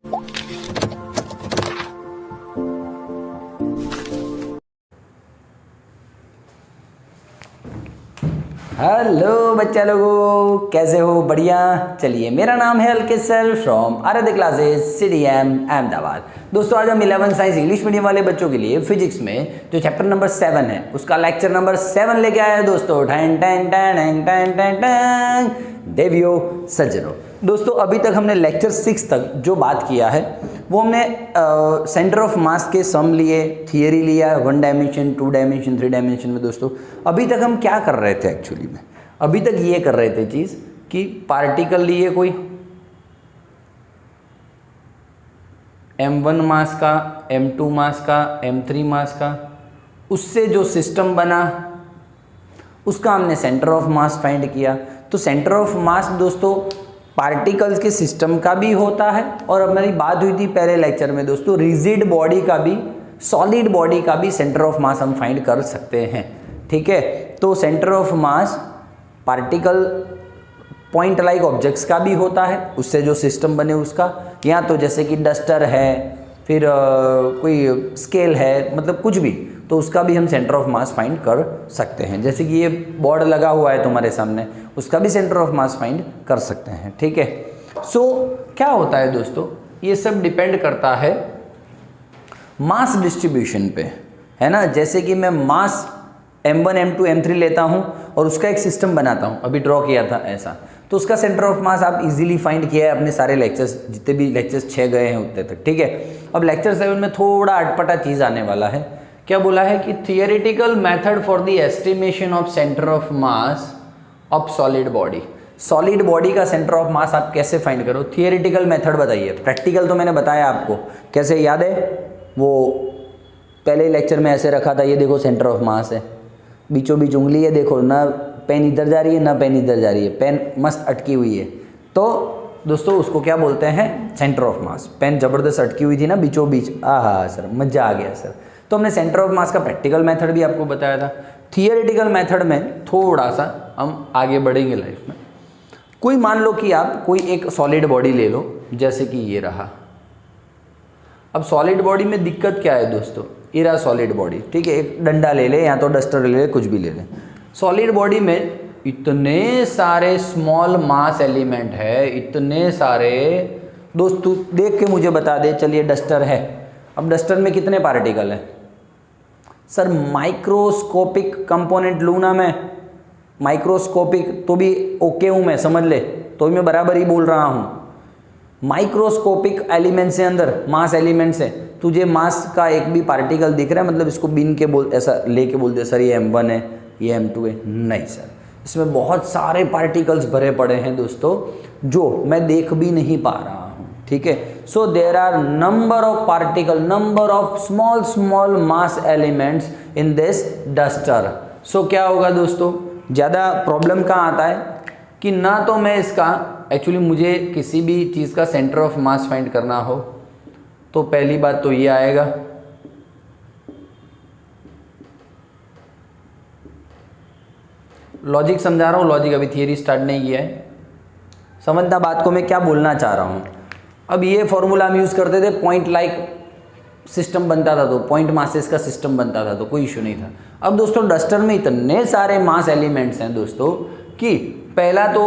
Hello बच्चा लोगों, कैसे हो? बढ़िया। चलिए, मेरा नाम है अलके सर फ्रॉम आराध्य क्लासेस CDM अहमदाबाद। दोस्तों, आज हम 11 साइंस इंग्लिश मीडियम वाले बच्चों के लिए फिजिक्स में जो चैप्टर नंबर 7 है उसका लेक्चर नंबर 7 लेके आए हैं दोस्तों। टैन टैन टैन टैन टैन टैन देवियो सज्जनों। दोस्तों, अभी तक हमने लेक्चर 6 तक जो बात किया है वो हमने सेंटर ऑफ मास के सम लिए, थियरी लिया, 1 डायमेंशन, 2 डायमेंशन, 3 डायमेंशन में। दोस्तों, अभी तक हम क्या कर रहे थे एक्चुअली में? अभी तक ये कर रहे थे चीज़ कि पार्टिकल लिए कोई m1 मास का, m2 मास का, m3 मास का, उससे जो सिस्टम बना उसका हमने सेंटर ऑफ मास फाइंड किया। तो सेंटर ऑफ मास दोस्तों पार्टिकल्स के सिस्टम का भी होता है, और हमारी बात हुई थी पहले लेक्चर में दोस्तों, रिजिड बॉडी का भी, सॉलिड बॉडी का भी सेंटर ऑफ मास हम फाइंड कर सकते हैं। ठीक है, तो centre of mass particle point like objects का भी होता है, उससे जो सिस्टम बने उसका, या तो जैसे कि डस्टर है, फिर कोई स्केल है, मतलब कुछ भी, तो उसका भी हम सेंटर ऑफ मास फाइंड कर सकते हैं। जैसे कि ये बोर्ड लगा हुआ है तुम्हारे सामने, उसका भी सेंटर ऑफ मास फाइंड कर सकते हैं। ठीक है, सो क्या होता है दोस्तों, ये सब डिपेंड करता है मास डिस्ट्रीब्यूशन पे, है ना। जैसे कि मैं मास m1 m2 m3 लेता हूँ और उसका एक सिस्टम बनाता हूँ, अभी ड्रॉ किया था ऐसा, तो उसका सेंटर ऑफ मास आप इजीली फाइंड किया है अपने सारे लेक्चर्स, जितने भी लेक्चर्स 6 गए हैं उतने तक। ठीक है, अब लेक्चर 7 में थोड़ा अटपटा चीज़ आने वाला है। क्या बोला है कि theoretical method for the estimation of centre of mass of solid body. Solid body का सेंटर ऑफ मास आप कैसे फाइंड करो, थियोरेटिकल मेथड बताइए। प्रैक्टिकल तो मैंने बताया आपको, कैसे याद है? वो पहले लेक्चर में ऐसे रखा था, ये देखो सेंटर ऑफ मास है, बीचों बीच उंगली है, देखो ना पेन इधर जा रही है ना पेन इधर जा रही है, पेन मस्त अटकी हुई है। तो दोस्तों उसको क्या बोलते हैं? Centre of mass. पेन ज़बरदस्त अटकी हुई थी ना बीचों बीच, आहा सर मज़ा आ गया सर। तो हमने सेंटर ऑफ मास का प्रैक्टिकल मेथड भी आपको बताया था। थियोरेटिकल मेथड में थोड़ा सा हम आगे बढ़ेंगे लाइफ में। कोई मान लो कि आप कोई एक सॉलिड बॉडी ले लो, जैसे कि ये रहा। अब सॉलिड बॉडी में दिक्कत क्या है दोस्तों? ये रहा सॉलिड बॉडी, ठीक है, एक डंडा ले ले या तो डस्टर ले ले, कुछ भी ले ले। सॉलिड बॉडी में इतने सारे स्मॉल मास एलिमेंट है, इतने सारे। दोस्तों देख के मुझे बता दे, चलिए डस्टर है, अब डस्टर में कितने पार्टिकल है? सर माइक्रोस्कोपिक कंपोनेंट लूँ ना मैं, माइक्रोस्कोपिक तो भी ओके हूँ मैं, समझ ले, तो भी मैं बराबर ही बोल रहा हूँ। माइक्रोस्कोपिक एलिमेंट से अंदर मास एलिमेंट से तुझे मास का एक भी पार्टिकल दिख रहा है, मतलब इसको बीन के बोल, ऐसा लेके बोल दे सर ये m1 है, ये m2 है। नहीं सर, इसमें बहुत सारे पार्टिकल्स भरे पड़े हैं दोस्तों, जो मैं देख भी नहीं पा रहा हूँ। ठीक है, so there are number of particle, number of small small mass elements in this duster. सो क्या होगा दोस्तों, ज़्यादा प्रॉब्लम कहाँ आता है कि ना तो मैं इसका एक्चुअली, मुझे किसी भी चीज़ का सेंटर ऑफ मास फाइंड करना हो तो पहली बात तो ये आएगा, लॉजिक समझा रहा हूँ, लॉजिक अभी थियरी स्टार्ट नहीं किया है, समझना बात को मैं क्या बोलना चाह रहा हूँ। अब ये फॉर्मूला हम यूज़ करते थे, पॉइंट लाइक सिस्टम बनता था, तो पॉइंट मासेस का सिस्टम बनता था, तो कोई इशू नहीं था। अब दोस्तों डस्टर में इतने सारे मास एलिमेंट्स हैं दोस्तों कि पहला तो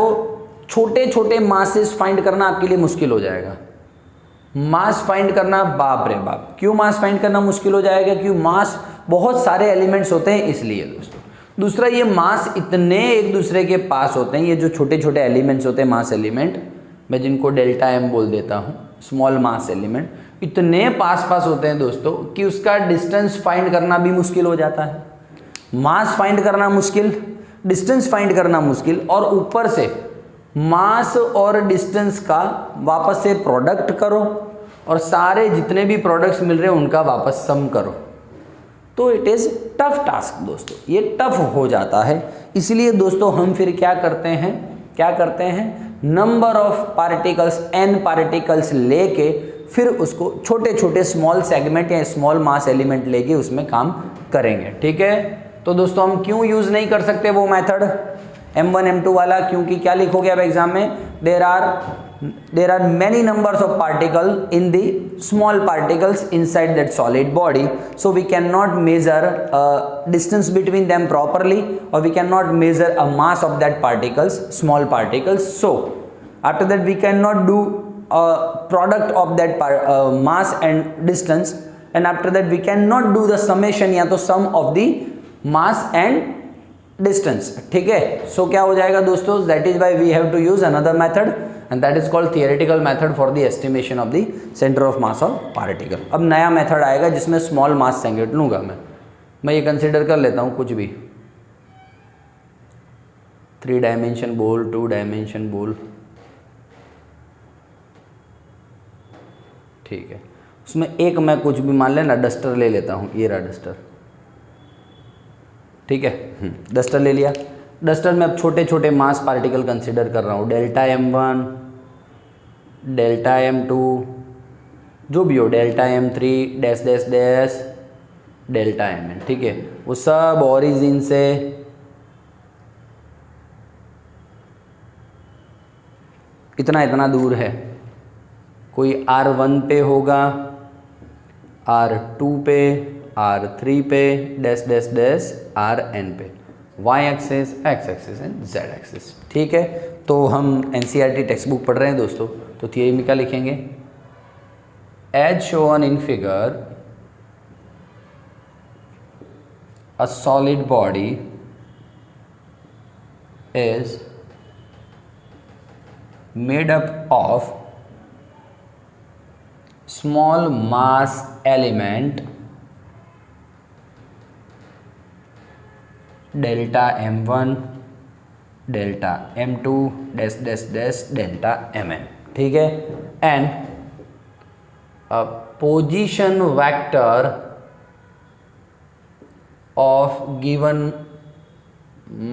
छोटे छोटे मासेस फाइंड करना आपके लिए मुश्किल हो जाएगा। मास फाइंड करना, बाप रे बाप, क्यों मास फाइंड करना मुश्किल हो जाएगा? क्यों? मास बहुत सारे एलिमेंट्स होते हैं इसलिए दोस्तों। दूसरा, ये मास इतने एक दूसरे के पास होते हैं, ये जो छोटे छोटे एलिमेंट्स होते हैं मास एलिमेंट, मैं जिनको डेल्टा m बोल देता हूँ, स्मॉल मास एलिमेंट, इतने पास पास होते हैं दोस्तों कि उसका डिस्टेंस फाइंड करना भी मुश्किल हो जाता है। मास फाइंड करना मुश्किल, डिस्टेंस फाइंड करना मुश्किल, और ऊपर से मास और डिस्टेंस का वापस से प्रोडक्ट करो और सारे जितने भी प्रोडक्ट्स मिल रहे हैं उनका वापस सम करो, तो इट इज़ टफ टास्क दोस्तों, ये टफ हो जाता है। इसलिए दोस्तों हम फिर क्या करते हैं, number of particles, n particles लेके फिर उसको छोटे छोटे स्मॉल सेगमेंट या स्मॉल मास एलिमेंट लेके उसमें काम करेंगे। ठीक है, तो दोस्तों हम क्यों यूज़ नहीं कर सकते वो मेथड m1 m2 वाला? क्योंकि क्या लिखोगे अब एग्जाम में, there are there are many numbers of particles in the small particles inside that solid body, so we cannot measure distance between them properly, or we cannot measure a mass of that particles, small particles. So after that we cannot do a product of that mass and distance, and after that we cannot do the summation या तो sum of the mass and distance. ठीक है, सो क्या हो जाएगा दोस्तों, that is why we have to use another method and that is called theoretical method for the estimation of the center of mass of particle. अब नया method आएगा जिसमें स्मॉल मास सेंगेट लूँगा मैं ये कंसिडर कर लेता हूँ कुछ भी, 3 डायमेंशन बॉल, 2 डायमेंशन बॉल, ठीक है, उसमें एक मैं कुछ भी मान लेना डस्टर ले लेता हूँ, ये रहा डस्टर, ठीक है, डस्टर ले लिया। डस्टर में अब छोटे छोटे मास पार्टिकल कंसिडर कर रहा हूँ, डेल्टा M1, डेल्टा M2, जो भी हो, delta M3 dash dash dash, delta Mn, ठीक है, वो सब ओरिजिन से इतना इतना दूर है, कोई R1 पे होगा, R2 पे, R3 पे, डैश डैश डैश Rn पे, y axis, x axis and z axis, ठीक है। तो हम NCERT टेक्स्ट बुक पढ़ रहे हैं दोस्तों, तो थियरी में क्या लिखेंगे, as shown in figure a solid body is made up of small mass element delta M1, delta M2 dash dash dash delta Mn, ठीक है, and position vector of given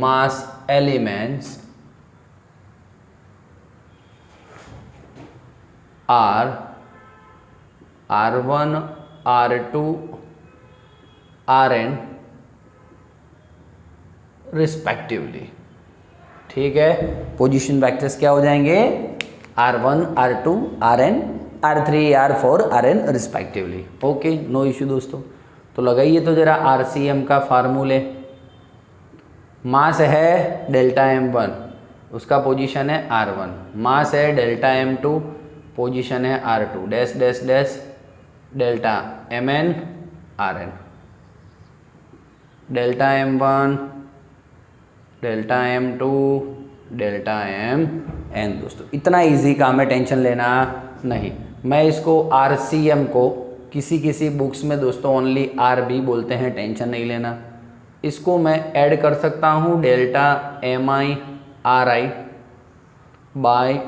mass elements are R1, R2, Rn respectively, ठीक है। Position vectors क्या हो जाएंगे, R1, R2, Rn, R3, R4, Rn respectively, okay, no issue दोस्तों। तो लगाइए तो जरा RCM का फार्मूले, मास है डेल्टा M1, उसका पोजीशन है R1, मास है डेल्टा M2, पोजीशन है R2, dash dash dash delta Mn Rn, delta M1, delta M2, delta Mn दोस्तों, इतना इजी काम है, टेंशन लेना नहीं। मैं इसको RCM को किसी बुक्स में दोस्तों ओनली RB बोलते हैं, टेंशन नहीं लेना। इसको मैं ऐड कर सकता हूँ delta Mi Ri by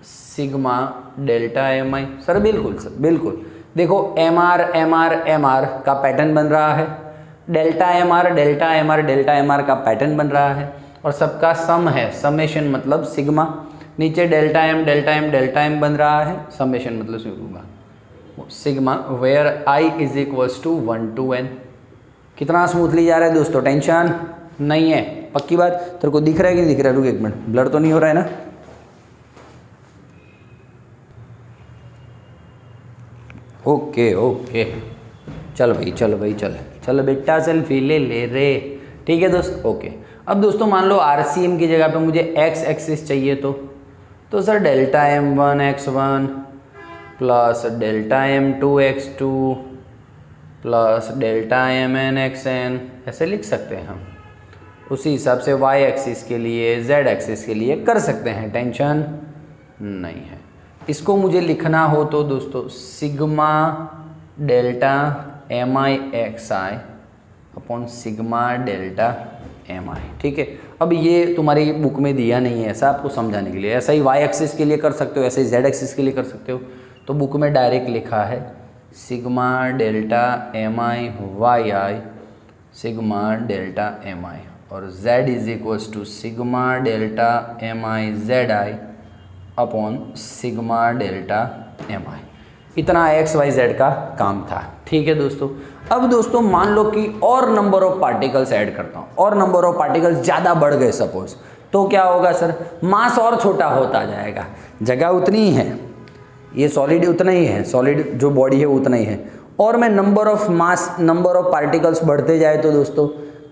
sigma delta Mi, sir बिल्कुल सर बिल्कुल, देखो MR का पैटर्न बन रहा है, डेल्टा MR डेल्टा MR का पैटर्न बन रहा है, और सबका सम है, समेशन मतलब सिग्मा, नीचे डेल्टा M बन रहा है, समेशन मतलब sigma, where I is equals to 1 to n। कितना स्मूथली जा रहा है दोस्तों, टेंशन नहीं है, पक्की बात। तेरे को दिख रहा है कि नहीं दिख रहा है, रुक एक मिनट, ब्लर तो नहीं हो रहा है ना, ओके ओके, चल भाई चल बेटा सेल्फी ले रे, ठीक है दोस्त, ओके। अब दोस्तों मान लो RCM की जगह पे मुझे x एक्सिस चाहिए, तो sir delta M1 x1 plus delta M2 x2 plus delta Mn xn, ऐसे लिख सकते हैं हम। उसी हिसाब से y एक्सिस के लिए, z एक्सिस के लिए कर सकते हैं, टेंशन नहीं है। इसको मुझे लिखना हो तो दोस्तों sigma delta Mi xi upon sigma delta Mi, ठीक है। अब ये तुम्हारी बुक में दिया नहीं है, ऐसा आपको समझाने के लिए, ऐसा ही y एक्सिस के लिए कर सकते हो, ऐसे ही z एक्सिस के लिए कर सकते हो। तो बुक में डायरेक्ट लिखा है sigma delta Mi yi sigma delta Mi, और z is equals to sigma delta Mi zi upon sigma delta Mi। इतना एक्स वाई जेड का काम था, ठीक है दोस्तों। अब दोस्तों मान लो कि और नंबर ऑफ पार्टिकल्स ऐड करता हूँ, और नंबर ऑफ पार्टिकल्स ज़्यादा बढ़ गए सपोज, तो क्या होगा सर, मास और छोटा होता जाएगा, जगह उतनी ही है, ये सॉलिड उतना ही है, सॉलिड जो बॉडी है वो उतना ही है, और मैं number of mass, number of particles बढ़ते जाए तो दोस्तों,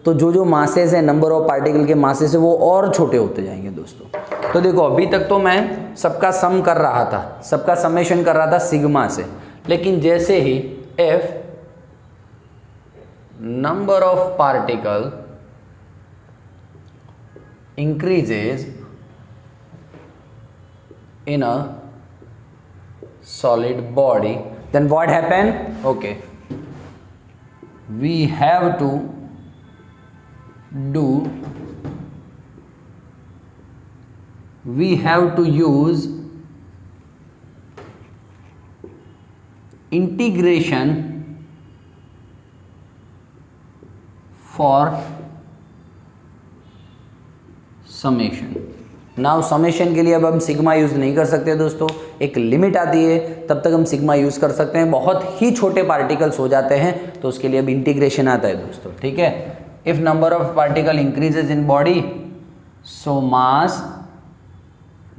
तो जो जो मासेस है, नंबर ऑफ पार्टिकल के मासेस है वो और छोटे होते जाएंगे दोस्तों। तो देखो अभी तक तो मैं सबका सम कर रहा था, सबका समेशन कर रहा था सिग्मा से, लेकिन जैसे ही if number of particle increases in a solid body, then what happen? Okay, we have to use integration for summation. Now summation के लिए अब हम सिग्मा यूज़ नहीं कर सकते दोस्तों, एक लिमिट आती है तब तक हम सिग्मा यूज़ कर सकते हैं, बहुत ही छोटे पार्टिकल्स हो जाते हैं तो उसके लिए अब इंटीग्रेशन आता है दोस्तों, ठीक है। If number of particle increases in body so mass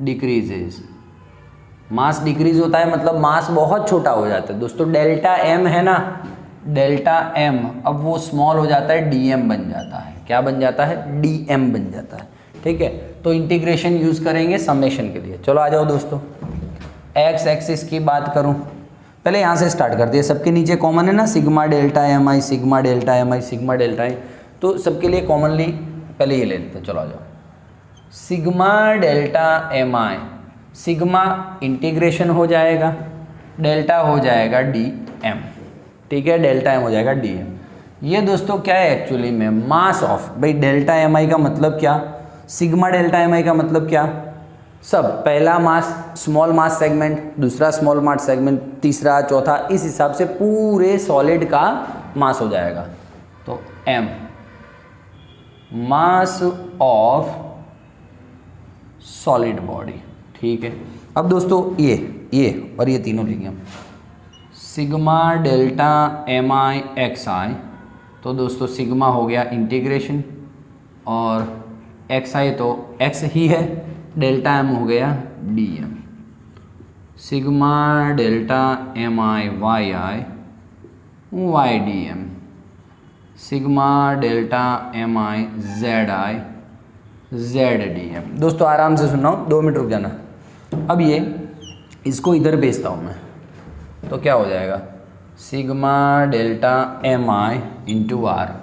decreases, mass decrease होता है मतलब मास बहुत छोटा हो जाता है दोस्तों। डेल्टा एम है ना, डेल्टा एम अब वो स्मॉल हो जाता है, डी एम बन जाता है। क्या बन जाता है? डी एम बन जाता है, ठीक है। तो इंटीग्रेशन यूज़ करेंगे समेशन के लिए। चलो आ जाओ दोस्तों, एक्स एक्सिस की बात करूं, पहले यहाँ से स्टार्ट करते हैं। सबके नीचे कॉमन है ना sigma delta M I, sigma delta M I, sigma delta I, तो सबके लिए कॉमनली पहले ये ले लेते हैं। चलो आ जाओ, sigma delta M I, sigma integration हो जाएगा, डेल्टा हो जाएगा डी एम, ठीक है, डेल्टा एम हो जाएगा डी एम। ये दोस्तों क्या है एक्चुअली में? मास ऑफ, भाई डेल्टा एम आई का मतलब क्या, सिग्मा डेल्टा एम आई का मतलब क्या? सब पहला मास स्मॉल मास सेगमेंट, दूसरा स्मॉल मास सेगमेंट, तीसरा चौथा, इस हिसाब से पूरे सॉलिड का मास हो जाएगा। तो M mass of solid body, ठीक है। अब दोस्तों ये और ये तीनों लिखेंगे हम, सिग्मा डेल्टा एम आई एक्स आई, तो दोस्तों सिग्मा हो गया इंटीग्रेशन और एक्स आई तो एक्स ही है, डेल्टा एम हो गया D M, sigma delta M I Y I Y D M, sigma delta M I Z I Z D M. दोस्तों आराम से सुनो, 2 मिनट रुक जाना। अब ये इसको इधर भेजता हूँ मैं, तो क्या हो जाएगा? Sigma delta M I into R,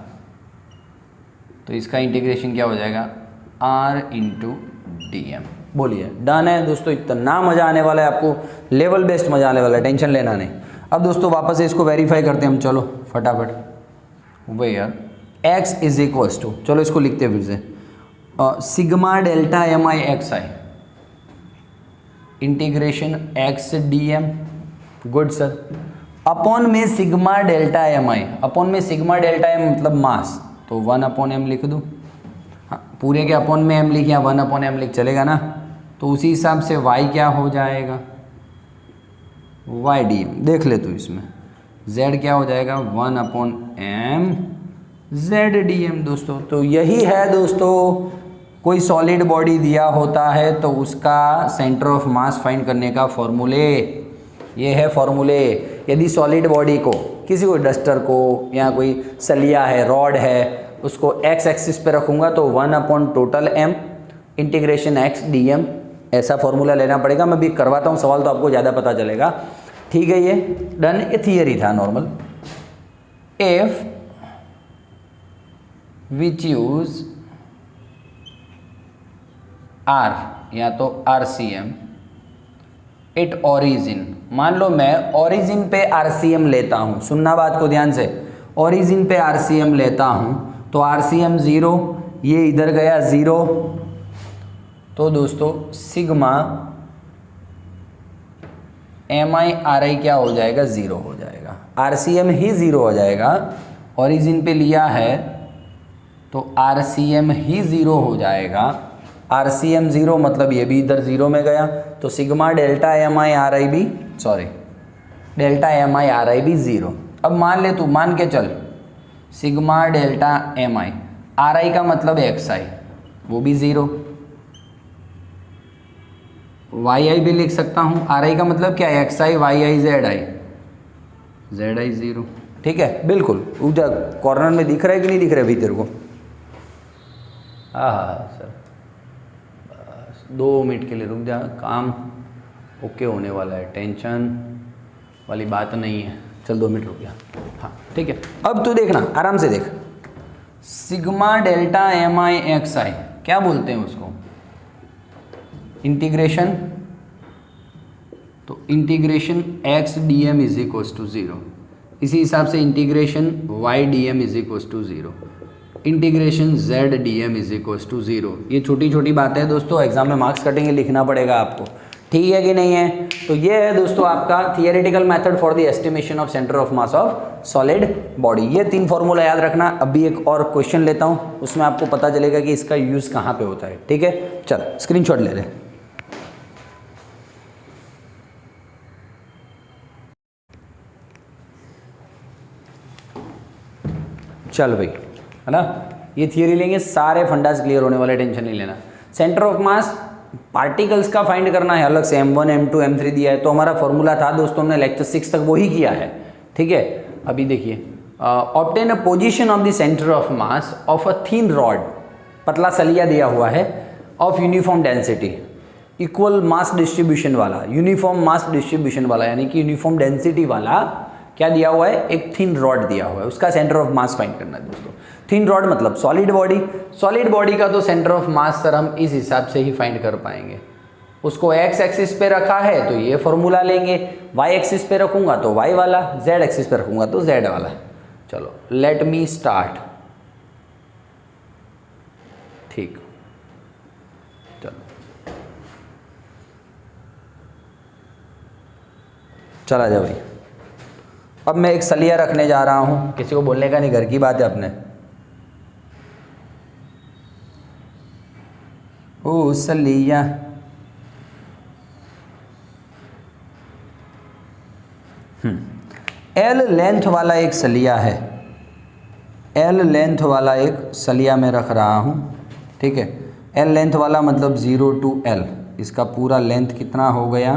तो इसका इंटीग्रेशन क्या हो जाएगा? R into D M. बोलिए, डन है दोस्तों। इतना मज़ा आने वाला है आपको, लेवल बेस्ड मज़ा आने वाला है, टेंशन लेना नहीं। अब दोस्तों वापस से इसको वेरीफाई करते हैं हम, चलो फटाफट। Where x is equals to, चलो इसको लिखते हैं फिर से, sigma delta M I x i integration x D m, good sir, upon में sigma delta M i, upon में सिग्मा डेल्टा एम मतलब मास, तो 1 अपॉन एम लिख दूँ। हाँ, पूरे के अपॉन में एम लिख या 1 अपॉन एम लिख, चलेगा ना। तो उसी हिसाब से y क्या हो जाएगा? Y D M. देख ले तू इसमें z क्या हो जाएगा? 1 upon M Z D M दोस्तों। तो यही है दोस्तों, कोई सॉलिड बॉडी दिया होता है तो उसका सेंटर ऑफ मास फाइंड करने का फॉर्मूले, ये है फॉर्मूले। यदि सॉलिड बॉडी को, किसी को डस्टर को या कोई सलिया है, रॉड है, उसको एक्स एक्सिस पे रखूँगा तो 1 upon total M integration x D M, ऐसा फॉर्मूला लेना पड़ेगा। मैं भी करवाता हूँ सवाल तो आपको ज़्यादा पता चलेगा, ठीक है। ये डन, ये थियरी था normal. If which use R या तो RCM इट ओरिजिन, मान लो मैं ओरिजिन पे RCM लेता हूँ, सुनना बात को ध्यान से, ओरिजिन पे RCM लेता हूँ तो RCM 0, ये इधर गया 0, तो दोस्तों सिग्मा MI RI क्या हो जाएगा? 0 हो जाएगा। RCM ही 0 हो जाएगा, ओरिजिन पे लिया है तो RCM ही 0 हो जाएगा। RCM 0 मतलब ये भी इधर 0 में गया, तो सिग्मा डेल्टा MI RI भी, सॉरी डेल्टा MI RI भी 0। अब मान ले तू, मान के चल, सिग्मा डेल्टा MI RI का मतलब XI वो भी 0, वाई आई भी लिख सकता हूँ। आर आई का मतलब क्या है, X I Y I Z I, Z I 0, ठीक है बिल्कुल। उधर कॉर्नर में दिख रहा है कि नहीं दिख रहा है भाई तेरे को? हाँ सर, बस 2 मिनट के लिए रुक जा, काम ओके होने वाला है, टेंशन वाली बात नहीं है। चल 2 मिनट रुक जा। हाँ ठीक है, अब तू देखना आराम से देख, sigma delta M I x I क्या बोलते हैं उसको, इंटीग्रेशन। तो integration x D M is equals to 0, इसी हिसाब से integration Y D M is equals to 0, integration Z D M is equals to 0। ये छोटी छोटी बातें हैं दोस्तों, एग्जाम में मार्क्स कटेंगे, लिखना पड़ेगा आपको, ठीक है कि नहीं है? तो ये है दोस्तों आपका theoretical method for the estimation of centre of mass of solid body. ये 3 फॉर्मूला याद रखना। अभी एक और क्वेश्चन लेता हूँ, उसमें आपको पता चलेगा कि इसका यूज़ कहाँ पे होता है, ठीक है? चल स्क्रीनशॉट ले ले। चल भाई, है ना, ये थियरी लेंगे, सारे फंडास क्लियर होने वाले, टेंशन नहीं लेना। सेंटर ऑफ मास पार्टिकल्स का फाइंड करना है अलग से, m1 m2 m3 दिया है, तो हमारा फॉर्मूला था दोस्तों, हमने लेक्चर 6 तक वही किया है, ठीक है? अभी देखिए, obtain a position of the centre of mass of a thin rod, पतला सलिया दिया हुआ है, of uniform density, equal mass distribution वाला, यूनिफॉर्म मास डिस्ट्रीब्यूशन वाला, यानी कि यूनिफॉर्म डेंसिटी वाला क्या दिया हुआ है, एक थिन रॉड दिया हुआ है, उसका सेंटर ऑफ मास फाइंड करना है दोस्तों। थिन रॉड मतलब सॉलिड बॉडी, सॉलिड बॉडी का तो सेंटर ऑफ मास सर हम इस हिसाब से ही फाइंड कर पाएंगे। उसको एक्स एक्सिस पे रखा है तो ये फॉर्मूला लेंगे, वाई एक्सिस पे रखूंगा तो वाई वाला, जेड एक्सिस पे रखूंगा तो जेड वाला। चलो लेट मी स्टार्ट, ठीक, चलो चला जा भाई। अब मैं एक सलिया रखने जा रहा हूं, किसी को बोलने का नहीं, घर की बात है अपने। ओ सलिया, एल लेंथ वाला एक सलिया है, एल लेंथ वाला एक सलिया मैं रख रहा हूँ, ठीक है? एल लेंथ वाला मतलब 0 to L, इसका पूरा लेंथ कितना हो गया,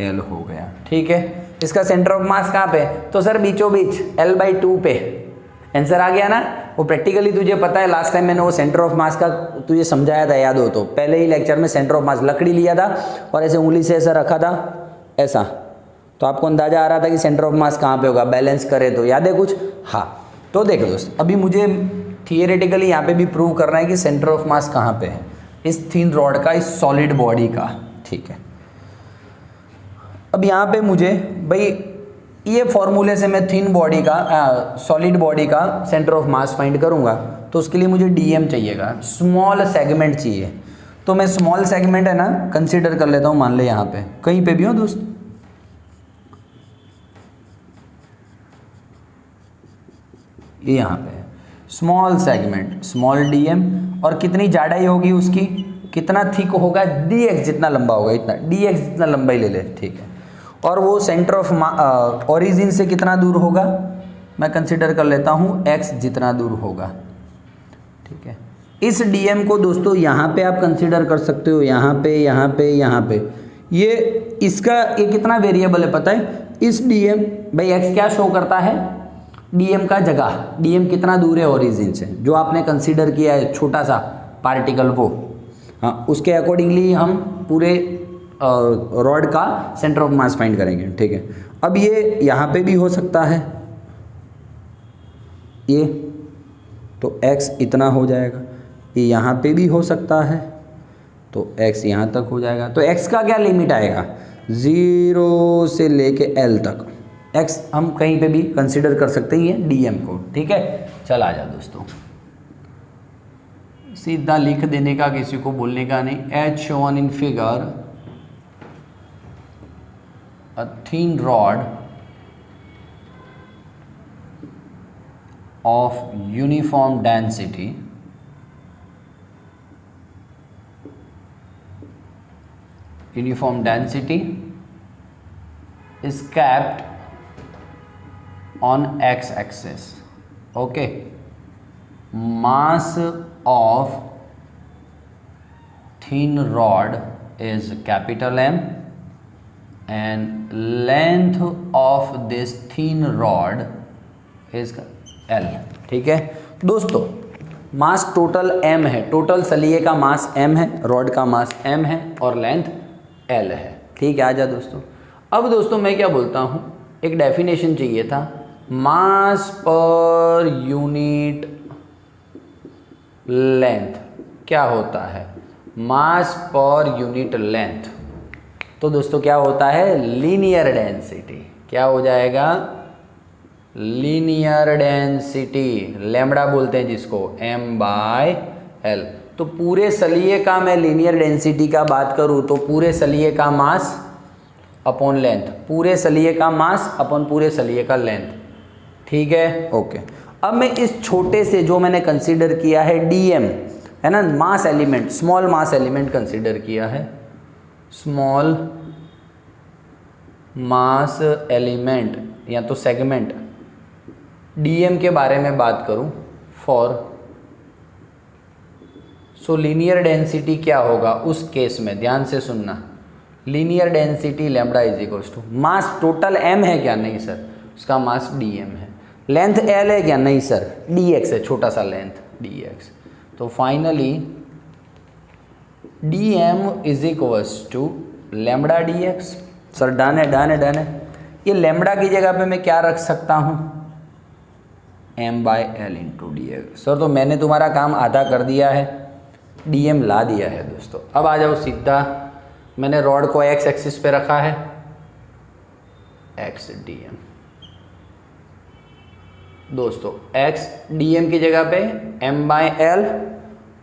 L हो गया, ठीक है? इसका सेंटर ऑफ मास कहाँ पे? तो सर बीचों बीच L/2 पे। आंसर आ गया ना? वो प्रैक्टिकली तुझे पता है, लास्ट टाइम मैंने वो सेंटर ऑफ मास का तुझे समझाया था, याद हो तो, पहले ही लेक्चर में सेंटर ऑफ मास लकड़ी लिया था और ऐसे उंगली से ऐसा रखा था, ऐसा, तो आपको अंदाजा आ रहा था कि सेंटर ऑफ मास कहाँ पे होगा, बैलेंस करे तो, याद है कुछ? हाँ, तो देखो दोस्त, अभी मुझे थियोरेटिकली यहाँ पे भी प्रूव करना है कि सेंटर ऑफ मास कहाँ पे है, इस थिन रॉड का, इस सॉलिड बॉडी का, ठीक है? अब यहाँ पे मुझे भाई ये फॉर्मूले से मैं थिन बॉडी का, सॉलिड बॉडी का सेंटर ऑफ मास फाइंड करूँगा, तो उसके लिए मुझे डीएम चाहिएगा, स्मॉल सेगमेंट चाहिए। तो मैं स्मॉल सेगमेंट है ना कंसीडर कर लेता हूँ, मान ले यहाँ पे कहीं पे भी हो दोस्त, ये यहाँ पे है स्मॉल सेगमेंट, स्मॉल डीएम, और कितनी जाड़ाई होगी उसकी, कितना थिक होगा, dx जितना लंबा होगा, इतना dx जितना लंबाई ले ले, ठीक है? और वो सेंटर ऑफ ओरिजिन से कितना दूर होगा, मैं कंसिडर कर लेता हूँ x जितना दूर होगा, ठीक है? इस dm को दोस्तों यहाँ पे आप कंसिडर कर सकते हो, यहाँ पे, यहाँ पे, यहाँ पे, ये इसका ये कितना वेरिएबल है पता है? इस dm भाई x क्या शो करता है, dm का जगह, dm कितना दूर है ओरिजिन से, जो आपने कंसिडर किया है छोटा सा पार्टिकल वो, हाँ, उसके अकॉर्डिंगली हम पूरे रॉड का सेंटर ऑफ मास फाइंड करेंगे, ठीक है? अब ये यहाँ पे भी हो सकता है, ये तो x इतना हो जाएगा, ये यहाँ पे भी हो सकता है, तो x यहाँ तक हो जाएगा। तो x का क्या लिमिट आएगा, 0 से लेके L तक, x हम कहीं पे भी कंसिडर कर सकते हैं ये dm को, ठीक है? चल आ जा दोस्तों, सीधा लिख देने का, किसी को बोलने का नहीं। As shown in figure, a thin rod of uniform density is kept on x-axis, okay? Mass of thin rod is capital M and length of this thin rod is L। ठीक है दोस्तों, मास टोटल m है, total सलिए का मास m है, rod का मास m है और लेंथ L है। ठीक है, आजा दोस्तों। अब दोस्तों मैं क्या बोलता हूँ, एक डेफिनेशन चाहिए था, मास पर यूनिट लेंथ क्या होता है, मास पर यूनिट लेंथ। तो दोस्तों क्या होता है, लीनियर डेंसिटी। क्या हो जाएगा, लीनियर डेंसिटी, लैम्बडा बोलते हैं जिसको, m/l। तो पूरे सलिए का मैं लीनियर डेंसिटी का बात करूँ तो पूरे सलिए का मास अपॉन लेंथ, पूरे सलिए का मास अपॉन पूरे सलिए का लेंथ। ठीक है, ओके। अब मैं इस छोटे से जो मैंने कंसीडर किया है dm, है ना, mass element, small mass element consider किया है, स्मॉल मास एलिमेंट या तो सेगमेंट dm के बारे में बात करूं फॉर, सो लीनियर डेंसिटी क्या होगा उस केस में, ध्यान से सुनना, linear density lambda is equals to, mass total m है क्या, नहीं सर, उसका मास dm है, लेंथ l है क्या, नहीं सर, dx है, छोटा सा लेंथ dx। तो finally dm is equals to lambda dx। Sir done है, डन है, डन है। ये लैम्बडा की जगह पे मैं क्या रख सकता हूँ, m/l इंटू dx। सर तो मैंने तुम्हारा काम आधा कर दिया है, dm ला दिया है दोस्तों। अब आ जाओ सीधा, मैंने रॉड को x एक्सिस पे रखा है, x dm दोस्तों, x dm की जगह पे m/l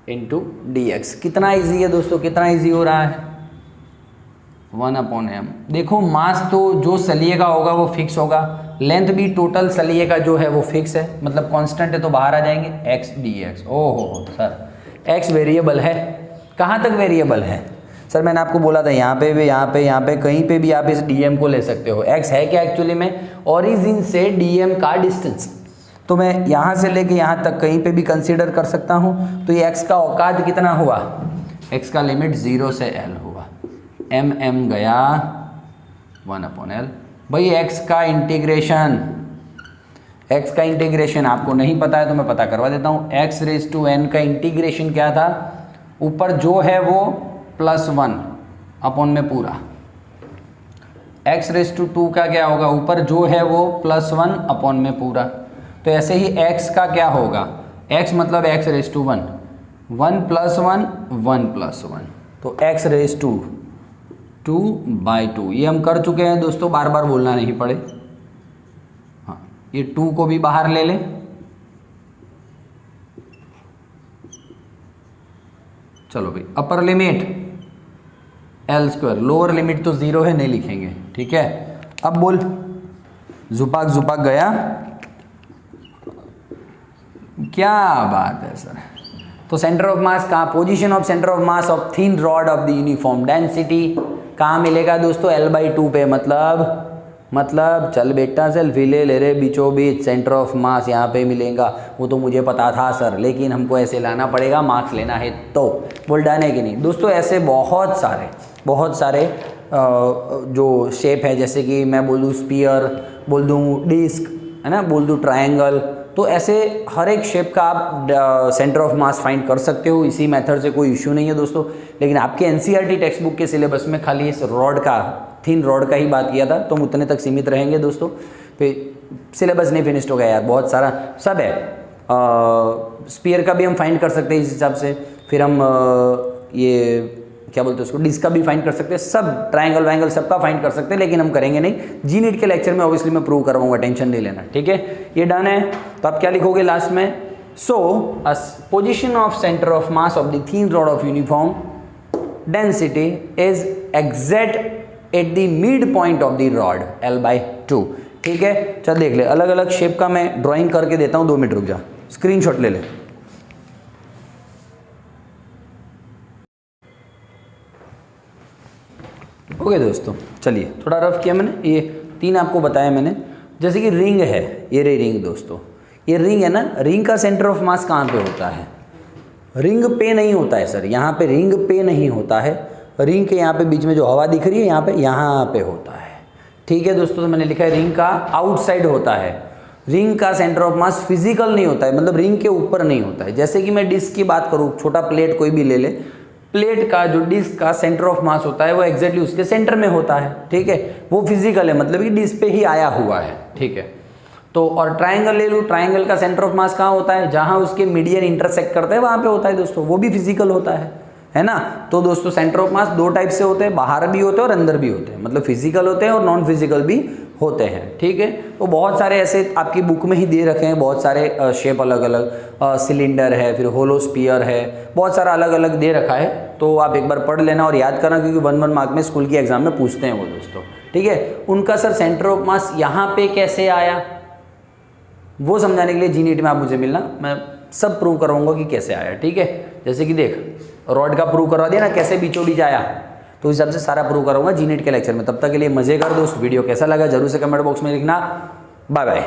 इंटू dx। कितना इजी है दोस्तों, कितना इजी हो रहा है, 1/m। देखो मास तो जो सलिए का होगा वो फिक्स होगा, लेंथ भी टोटल सलिए का जो है वो फिक्स है, मतलब कांस्टेंट है तो बाहर आ जाएंगे, x dx। ओहो सर x वेरिएबल है, कहाँ तक वेरिएबल है सर, मैंने आपको बोला था यहाँ पे भी, यहाँ पे कहीं पे भी आप इस dm को ले सकते हो। x है क्या एक्चुअली में, ओरिजिन से dm का डिस्टेंस, तो मैं यहाँ से लेके यहाँ तक कहीं पे भी कंसीडर कर सकता हूँ। तो ये x का औकात कितना हुआ, x का लिमिट 0 से l हुआ, m गया 1/l। भाई x का इंटीग्रेशन आपको नहीं पता है तो मैं पता करवा देता हूँ। x⁻n का इंटीग्रेशन क्या था, ऊपर जो है वो +1 में पूरा, x⁻2 का क्या होगा, ऊपर जो है वो +1 में पूरा। तो ऐसे ही x का क्या होगा, x मतलब x⁻1, 1 + 1 1 + 1, तो x⁻2/2। ये हम कर चुके हैं दोस्तों, बार बार बोलना नहीं पड़े। हाँ, ये 2 को भी बाहर ले लें, चलो भाई, upper limit l², lower limit तो 0 है, नहीं लिखेंगे, ठीक है। अब बोल, झुपाक गया, क्या बात है सर। तो सेंटर ऑफ मास कहाँ, position of centre of mass of thin rod of the uniform density कहाँ मिलेगा दोस्तों, l/2 पे, मतलब चल बेटा सेल्फी ले रे, बीचों बीच सेंटर ऑफ मास यहाँ पे मिलेगा। वो तो मुझे पता था सर, लेकिन हमको ऐसे लाना पड़ेगा, मार्क्स लेना है तो। बोल डन है कि नहीं दोस्तों। ऐसे बहुत सारे जो शेप है, जैसे कि मैं बोल दूँ स्पीयर, बोल दूँ डिस्क, है ना, बोल दूँ ट्रायंगल, तो ऐसे हर एक शेप का आप सेंटर ऑफ मास फाइंड कर सकते हो। इसी मेथड से कोई इश्यू नहीं है दोस्तों। लेकिन आपके एनसीईआरटी टेक्स्ट बुक के सिलेबस में खाली इस रॉड का, थिन रॉड का ही बात किया था, तो हम उतने तक सीमित रहेंगे दोस्तों। फिर सिलेबस नहीं फिनिश्ड हो गया यार, बहुत सारा सब है। स्पीयर का भी हम फाइंड कर सकते हैं इस हिसाब से, फिर हम ये क्या बोलते हैं उसको, डिस्क का भी फाइंड कर सकते हैं, सब ट्रायंगल वायंगल सबका फाइंड कर सकते हैं, लेकिन हम करेंगे नहीं। जी नीट के लेक्चर में ऑब्वियसली मैं प्रूव करवाऊंगा, टेंशन नहीं लेना, ठीक है। ये डन है, तो आप क्या लिखोगे लास्ट में, सो position of centre of mass of the thin rod of uniform density is exact at the mid point of the rod l/2, ठीक है। चल देख ले, अलग अलग शेप का मैं ड्राइंग करके देता हूँ, 2 मिनट रुक जा, स्क्रीनशॉट ले ले। ओके दोस्तों, चलिए थोड़ा रफ किया मैंने, ये 3 आपको बताया मैंने। जैसे कि रिंग है, ये रे रिंग दोस्तों, ये रिंग है ना, रिंग का सेंटर ऑफ मास कहाँ पे होता है, रिंग पे नहीं होता है सर, यहाँ पे रिंग पे नहीं होता है, रिंग के यहाँ पे बीच में जो हवा दिख रही है यहाँ पे होता है। ठीक है दोस्तों, तो मैंने लिखा है रिंग का आउटसाइड होता है। रिंग का सेंटर ऑफ मास फिजिकल नहीं होता है, मतलब रिंग के ऊपर नहीं होता है। जैसे कि मैं डिस्क की बात करूँ, छोटा प्लेट कोई भी ले ले, प्लेट का जो डिस्क का सेंटर ऑफ मास होता है वो एग्जैक्टली उसके सेंटर में होता है। ठीक है, वो फिजिकल है, मतलब कि डिस्क पे ही आया हुआ है। ठीक है, तो और ट्राइंगल ले लूँ, ट्राइंगल का सेंटर ऑफ मास कहाँ होता है, जहाँ उसके मीडियन इंटरसेक्ट करते हैं वहाँ पे होता है दोस्तों, वो भी फिजिकल होता है ना। तो दोस्तों सेंटर ऑफ मास दो टाइप से होते हैं, बाहर भी होते हैं और अंदर भी होते हैं, मतलब फिजिकल होते हैं और नॉन फिजिकल भी होते हैं। ठीक है, तो बहुत सारे ऐसे आपकी बुक में ही दे रखे हैं, बहुत सारे शेप अलग अलग, सिलेंडर है, फिर होलो स्पीयर है, बहुत सारा अलग अलग दे रखा है। तो आप एक बार पढ़ लेना और याद करना, क्योंकि 1 मार्क में स्कूल की एग्जाम में पूछते हैं वो दोस्तों। ठीक है, उनका सर सेंटर ऑफ मास यहाँ पे कैसे आया, वो समझाने के लिए जी नीट में आप मुझे मिलना, मैं सब प्रूव करवाऊंगा कि कैसे आया। ठीक है, जैसे कि देख रॉड का प्रूव करवा दिया ना, कैसे बीचों बीच आया, तो इस हिसाब से सारा प्रूव करूंगा जी नीट के लेक्चर में। तब तक के लिए मजे कर दोस्त। वीडियो कैसा लगा जरूर से कमेंट बॉक्स में लिखना। Bye bye.